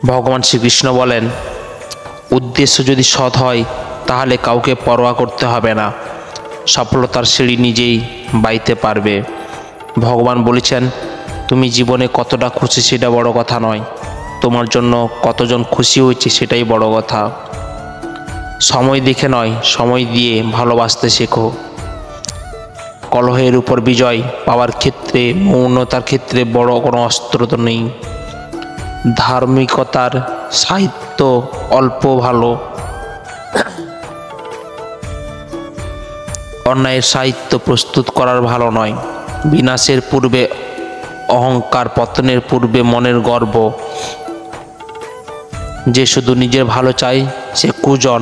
ভগবান শ্রীকৃষ্ণ বলেন, উদ্দেশ্য যদি সৎ হয় তাহলে কাউকে পরোয়া করতে হবে না, সফলতার সিঁড়ি নিজেই বাইতে পারবে। ভগবান বলেছেন, তুমি জীবনে কতটা খুশি সেটা বড় কথা নয়, তোমার জন্য কতজন খুশি হয়েছে সেটাই বড় কথা। সময় দেখে নয়, সময় দিয়ে ভালোবাসতে শেখো। কলহের উপর বিজয় পাওয়ার ক্ষেত্রে, মৌনতার ক্ষেত্রে বড় কোনো অস্ত্র তো নেই। ধার্মিকতার সাহিত্য অল্প ভালো, অন্যায়ের সাহিত্য প্রস্তুত করার ভালো নয়। বিনাশের পূর্বে অহংকার, পতনের পূর্বে মনের গর্ব। যে শুধু নিজের ভালো চায় সে কুজন,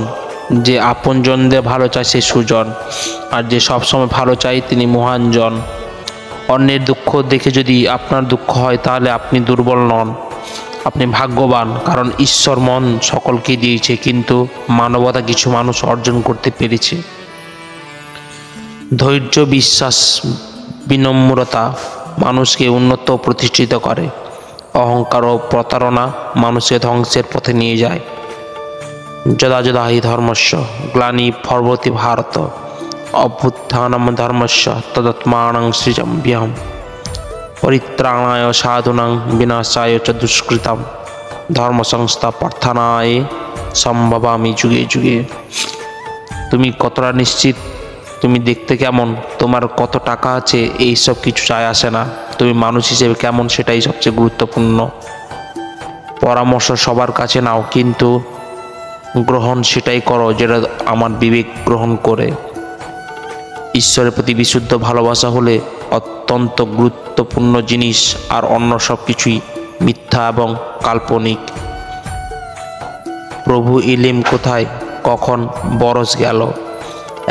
যে আপনজনদের ভালো চায় সে সুজন, আর যে সবসময় ভালো চায় তিনি মহানজন। অন্যের দুঃখ দেখে যদি আপনার দুঃখ হয় তাহলে আপনি দুর্বল নন, আপনি ভাগ্যবান, কারণ ঈশ্বর মন সকলকে দিয়েছে, কিন্তু মানবতা কিছু মানুষ অর্জন করতে পেরেছে। ধৈর্য, বিশ্বাস, বিনম্রতা মানুষকে উন্নত প্রতিষ্ঠিত করে। অহংকার ও প্রতারণা মানুষকে ধ্বংসের পথে নিয়ে যায়। যদা যদা হি ধর্মস্য গ্লানি ভবতি ভারত অভ্যুত্থানম ধর্মস্য তদাত্মানং সৃজম্যহম পরিত্রাণায় সাধুনাং বিনাশায় চ দুষ্কৃতম ধর্ম সংস্থাপনায় সম্ভবামি যুগে যুগে। তুমি কতটা নিশ্চিত, তুমি দেখতে কেমন, তোমার কত টাকা আছে, এই সব কিছু চায় আসে না। তুমি মানুষ হিসেবে কেমন সেটাই সবচেয়ে গুরুত্বপূর্ণ। পরামর্শ সবার কাছে নাও, কিন্তু গ্রহণ সেটাই করো যেটা আমার বিবেক গ্রহণ করে। ঈশ্বরের প্রতি বিশুদ্ধ ভালোবাসা হলে অত্যন্ত গুরুত্বপূর্ণ জিনিস, আর অন্য সব কিছুই মিথ্যা এবং কাল্পনিক। প্রভু ইলিম কোথায়, কখন বরস গেল।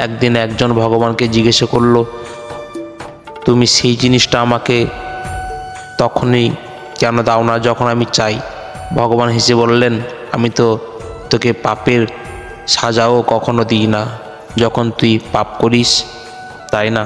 একদিন একজন ভগবানকে জিজ্ঞাসা করল, তুমি সেই জিনিসটা আমাকে তখনই কেন দাও না যখন আমি চাই? ভগবান হেসে বললেন, আমি তো তোকে পাপের সাজাও কখনো দিই না যখন তুই পাপ করিস, তাই না?